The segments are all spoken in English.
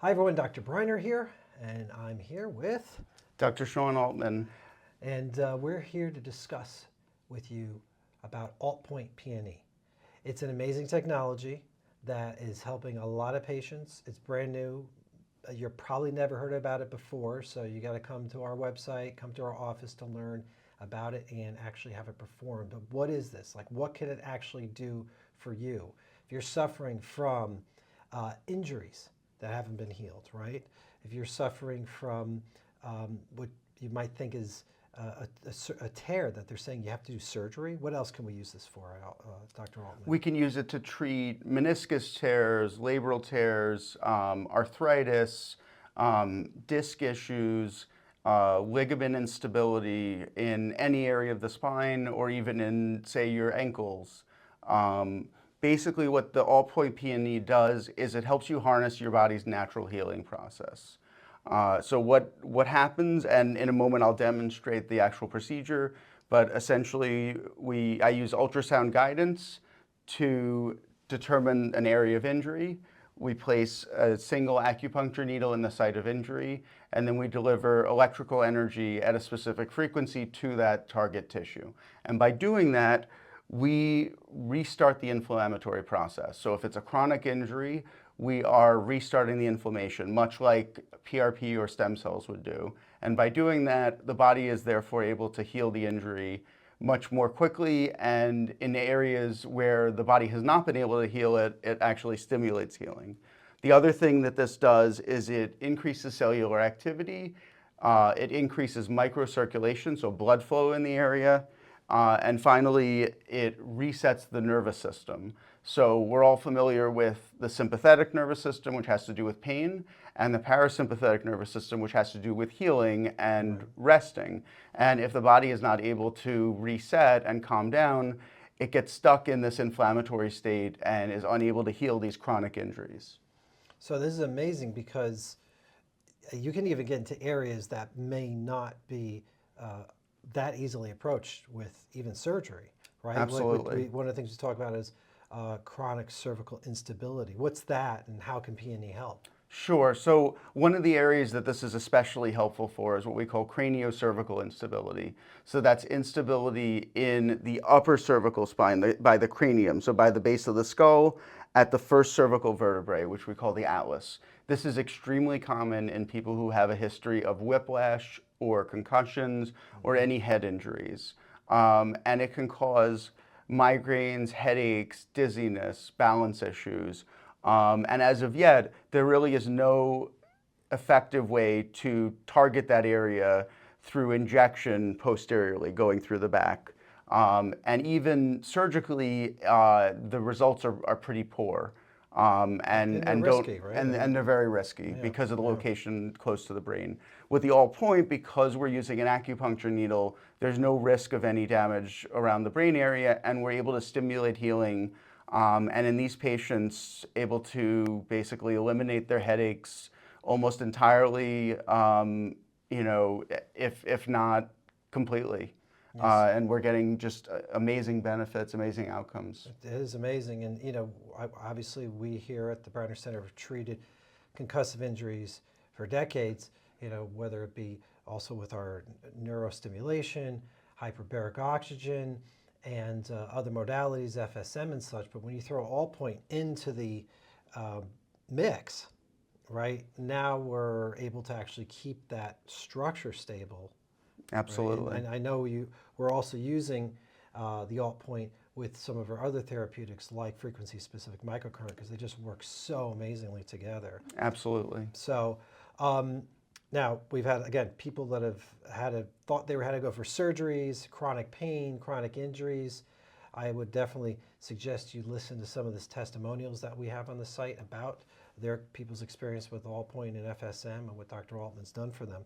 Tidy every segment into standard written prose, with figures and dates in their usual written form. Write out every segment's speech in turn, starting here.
Hi everyone, Dr. Briner here, and I'm here with, Dr. Sean Altman. and we're here to discuss with you about AltPoint PNE. It's an amazing technology that is helping a lot of patients. It's brand new. You're probably never heard about it before, so you got to come to our website, come to our office to learn about it and actually have it performed. But what is this? Like, what can it actually do for you? If you're suffering from injuries that haven't been healed, right? If you're suffering from what you might think is a tear that they're saying you have to do surgery, what else can we use this for, Dr. Altman? We can use it to treat meniscus tears, labral tears, arthritis, disc issues, ligament instability in any area of the spine or even in, say, your ankles. Basically, what the All-Point PNE does is it helps you harness your body's natural healing process. So what happens, and in a moment I'll demonstrate the actual procedure, but essentially I use ultrasound guidance to determine an area of injury. We place a single acupuncture needle in the site of injury, and then we deliver electrical energy at a specific frequency to that target tissue. And by doing that, we restart the inflammatory process. So if it's a chronic injury, we are restarting the inflammation, much like PRP or stem cells would do. And by doing that, the body is therefore able to heal the injury much more quickly, and in areas where the body has not been able to heal it, it actually stimulates healing. The other thing that this does is it increases cellular activity, it increases microcirculation, so blood flow in the area, and finally, it resets the nervous system. So we're all familiar with the sympathetic nervous system, which has to do with pain, and the parasympathetic nervous system, which has to do with healing and resting. And if the body is not able to reset and calm down, it gets stuck in this inflammatory state and is unable to heal these chronic injuries. So this is amazing because you can even get into areas that may not be that easily approached with even surgery, right? Absolutely. One of the things we talk about is chronic cervical instability. What's that, and how can PNE help? Sure. So one of the areas that this is especially helpful for is what we call craniocervical instability. So that's instability in the upper cervical spine, by the cranium, so by the base of the skull at the first cervical vertebrae, which we call the atlas. This is extremely common in people who have a history of whiplash or concussions or any head injuries. And it can cause migraines, headaches, dizziness, balance issues. And as of yet, there really is no effective way to target that area through injection posteriorly, going through the back. And even surgically, the results are pretty poor. And they're risky, right? And they're very risky Yeah, because of the yeah. location close to the brain. With the All-Point, because we're using an acupuncture needle, there's no risk of any damage around the brain area, and we're able to stimulate healing. And in these patients, able to basically eliminate their headaches almost entirely, if not completely. Yes. And we're getting just amazing benefits, amazing outcomes. It is amazing, and obviously we here at the Briner Center have treated concussive injuries for decades. Whether it be also with our neurostimulation, hyperbaric oxygen, and other modalities, FSM and such. But when you throw All-Point into the mix, right now we're able to actually keep that structure stable. Right? Absolutely. And I know we're also using the All-Point with some of our other therapeutics like frequency-specific microcurrent because they just work so amazingly together. Absolutely. So now we've had, again, people that have thought they had to go for surgeries, chronic pain, chronic injuries. I would definitely suggest you listen to some of the testimonials that we have on the site about their people's experience with All-Point and FSM and what Dr. Altman's done for them.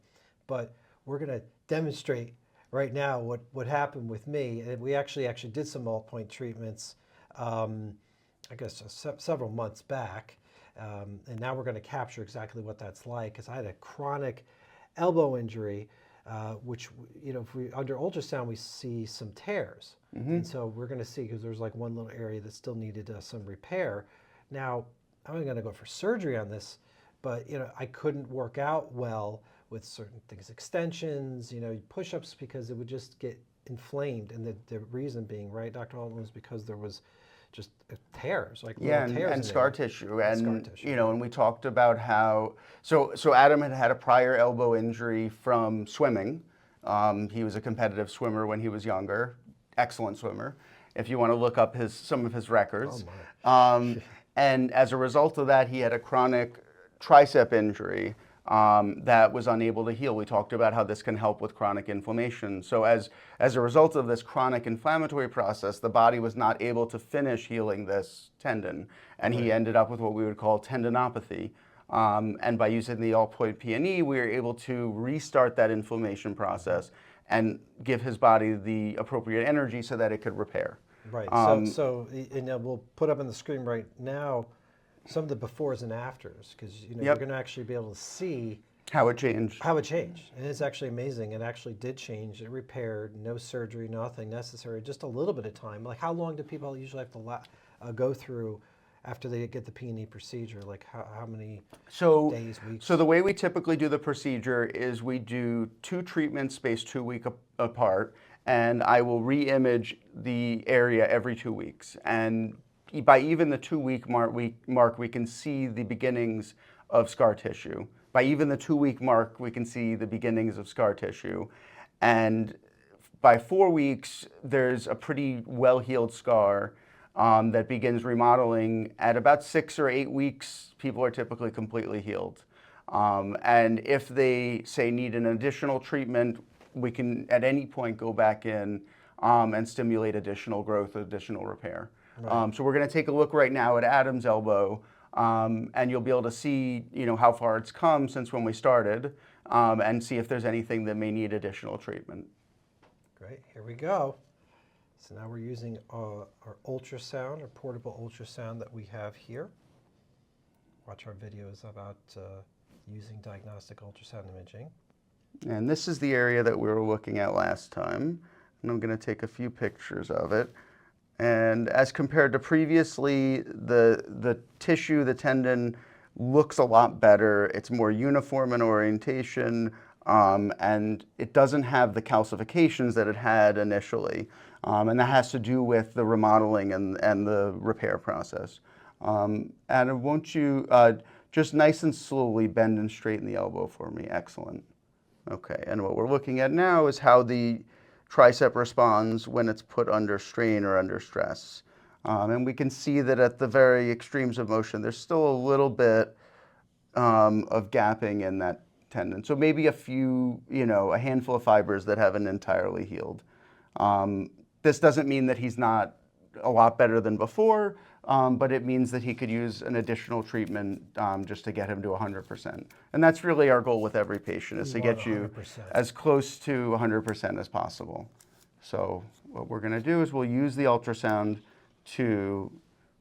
But we're going to demonstrate right now what happened with me. And we actually did some All-Point treatments, I guess several months back. And now we're going to capture exactly what that's like, because I had a chronic elbow injury, which, if we under ultrasound we see some tears, and so we're going to see, because there's like one little area that still needed some repair. Now I'm going to go for surgery on this, but I couldn't work out well with certain things, extensions, push-ups, because it would just get inflamed. And the reason being, right, Dr. Altman, was because there was just tears, like little Yeah, tears in and scar there. tissue, And scar and tissue, and we talked about how so Adam had a prior elbow injury from swimming. He was a competitive swimmer when he was younger, excellent swimmer. If you want to look up some of his records, and as a result of that, he had a chronic tricep injury that was unable to heal. We talked about how this can help with chronic inflammation. So as a result of this chronic inflammatory process, the body was not able to finish healing this tendon, and he ended up with what we would call tendinopathy. And by using the all-point PNE, we were able to restart that inflammation process and give his body the appropriate energy so that it could repair. Right. So we'll put up on the screen right now some of the befores and afters, because you're going to actually be able to see how it changed. And it's actually amazing. It actually did change. It repaired. No surgery, nothing necessary. Just a little bit of time. Like, how long do people usually have to go through after they get the PNE procedure? Like, how many days, weeks? So the way we typically do the procedure is we do 2 treatments spaced 2 weeks apart, and I will re-image the area every 2 weeks. And by even the 2-week mark, we can see the beginnings of scar tissue. By even the 2-week mark, we can see the beginnings of scar tissue. And by 4 weeks, there's a pretty well-healed scar that begins remodeling. At about 6 or 8 weeks, people are typically completely healed. And if they, say, need an additional treatment, we can at any point go back in and stimulate additional growth, additional repair. Right. So we're going to take a look right now at Adam's elbow, and you'll be able to see, how far it's come since when we started, and see if there's anything that may need additional treatment. Great. Here we go. So now we're using our ultrasound, our portable ultrasound that we have here. Watch our videos about using diagnostic ultrasound imaging. And this is the area that we were looking at last time. And I'm going to take a few pictures of it. And as compared to previously, the tissue, the tendon, looks a lot better. It's more uniform in orientation, and it doesn't have the calcifications that it had initially. And that has to do with the remodeling and the repair process. Adam, won't you just nice and slowly bend and straighten the elbow for me? Excellent. Okay, and what we're looking at now is how the tricep responds when it's put under strain or under stress. And we can see that at the very extremes of motion, there's still a little bit of gapping in that tendon. So maybe a handful of fibers that haven't entirely healed. This doesn't mean that he's not a lot better than before, but it means that he could use an additional treatment just to get him to 100%. And that's really our goal with every patient, is to get you 100%. as close to 100% as possible. So what we're going to do is we'll use the ultrasound to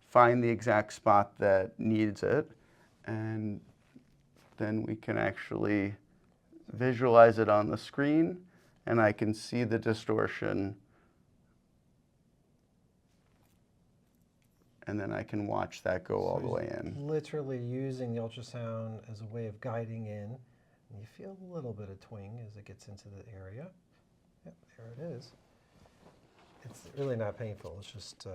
find the exact spot that needs it, and then we can actually visualize it on the screen, and I can see the distortion. And then I can watch that go all the way in. Literally using the ultrasound as a way of guiding in. And you feel a little bit of twing as it gets into the area. Yep, there it is. It's really not painful. It's just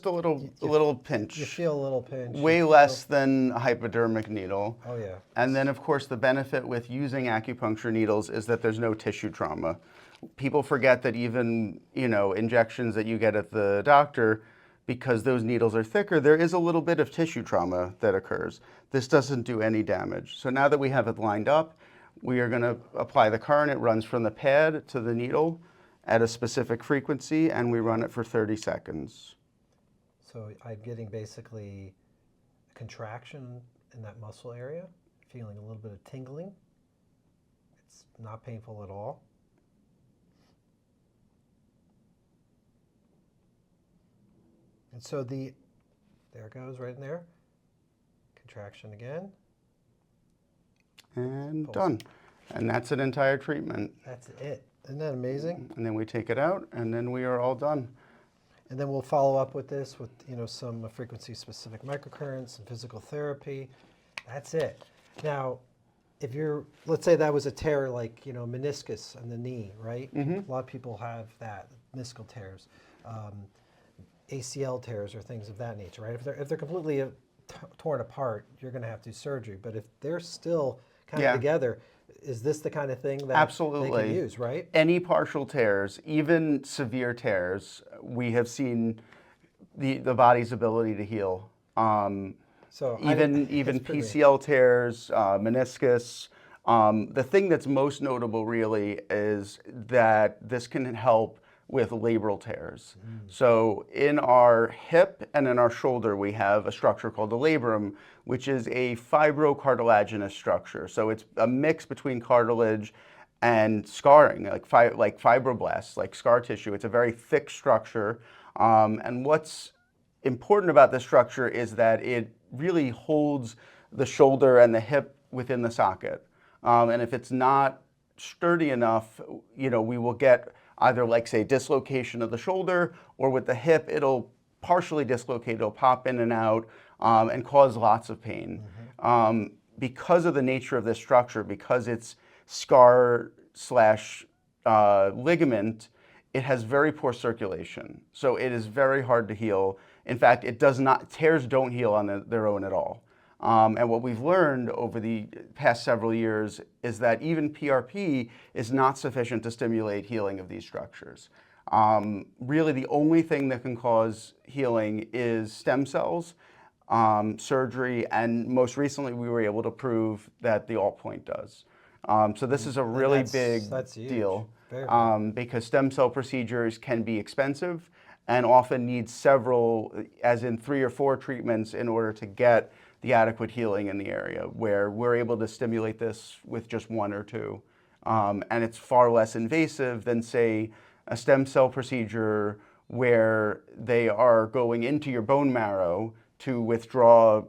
a little pinch. You feel a little pinch. Way less than a hypodermic needle. Oh yeah. And then of course the benefit with using acupuncture needles is that there's no tissue trauma. People forget that even, injections that you get at the doctor, because those needles are thicker, there is a little bit of tissue trauma that occurs. This doesn't do any damage. So now that we have it lined up, we are going to apply the current. It runs from the pad to the needle at a specific frequency, and we run it for 30 seconds. So I'm getting basically a contraction in that muscle area, feeling a little bit of tingling. It's not painful at all. And so there it goes right in there. Contraction again. And Pulse. Done. And that's an entire treatment. That's it. Isn't that amazing? And then we take it out, and then we are all done. And then we'll follow up with this with some frequency-specific microcurrents and physical therapy. That's it. Now, if let's say that was a tear like meniscus in the knee, right? A lot of people have that meniscal tears, ACL tears, or things of that nature, right? If they're completely torn apart, you're going to have to do surgery. But if they're still kind of together, is this the kind of thing that Absolutely. they can use, right? Any partial tears, even severe tears, we have seen the body's ability to heal. So even PCL tears, meniscus. The thing that's most notable really is that this can help with labral tears. So in our hip and in our shoulder, we have a structure called the labrum, which is a fibrocartilaginous structure. So it's a mix between cartilage and scarring, like fibroblasts, like scar tissue. It's a very thick structure. And what's important about this structure is that it really holds the shoulder and the hip within the socket. And if it's not sturdy enough, we will get either, like, say, dislocation of the shoulder, or with the hip, it'll partially dislocate, it'll pop in and out, and cause lots of pain. Because of the nature of this structure, because it's scar slash ligament, it has very poor circulation. So it is very hard to heal. In fact, tears don't heal on their own at all. And what we've learned over the past several years is that even PRP is not sufficient to stimulate healing of these structures. Really, the only thing that can cause healing is stem cells, surgery, and most recently we were able to prove that the Alt-Point does. So this is a really big deal because stem cell procedures can be expensive and often need several, as in 3 or 4 treatments in order to get the adequate healing in the area, where we're able to stimulate this with just 1 or 2. And it's far less invasive than, say, a stem cell procedure where they are going into your bone marrow to withdraw,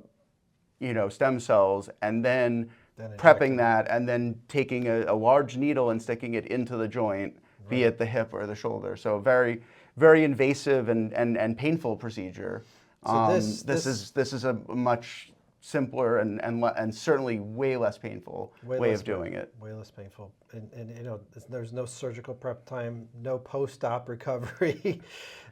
stem cells, and then prepping that, and then taking a large needle and sticking it into the joint, be it the hip or the shoulder. So very, very invasive and painful procedure. So this is a much simpler and certainly way less painful way of doing it. Way less painful. And there's no surgical prep time, no post-op recovery.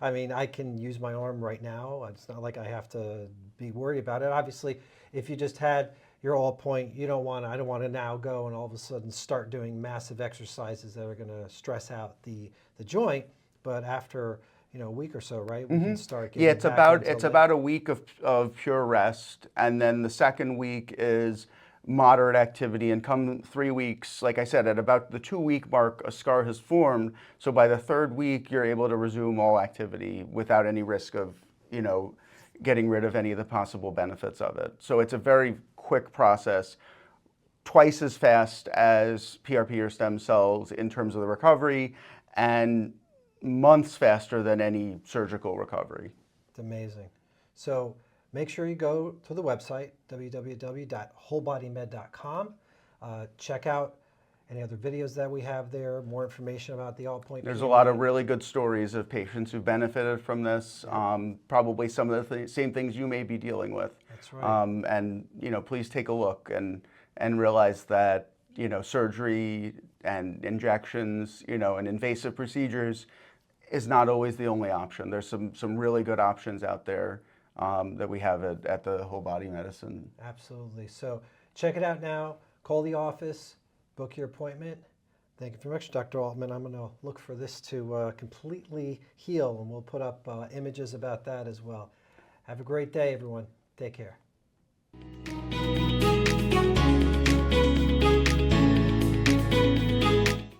I mean, I can use my arm right now. It's not like I have to be worried about it. Obviously, if you just had your Alt-Point, I don't want to now go and all of a sudden start doing massive exercises that are going to stress out the joint. But after a week or so, right? We can start getting it's about a week of pure rest, and then the second week is moderate activity, and come 3 weeks, like I said, at about the 2-week mark, a scar has formed. So by the 3rd week, you're able to resume all activity without any risk of, getting rid of any of the possible benefits of it. So it's a very quick process, twice as fast as PRP or stem cells in terms of the recovery, and months faster than any surgical recovery. It's amazing. So make sure you go to the website, www.wholebodymed.com. Check out any other videos that we have there, more information about the Alt-Point. There's a lot of really good stories of patients who benefited from this, probably some of the same things you may be dealing with. That's right. And please take a look and realize that surgery and injections, and invasive procedures is not always the only option. There's some really good options out there that we have at the Whole Body Medicine. Absolutely. So check it out now. Call the office, book your appointment. Thank you very much, Dr. Altman. I'm going to look for this to completely heal, and we'll put up images about that as well. Have a great day, everyone. Take care.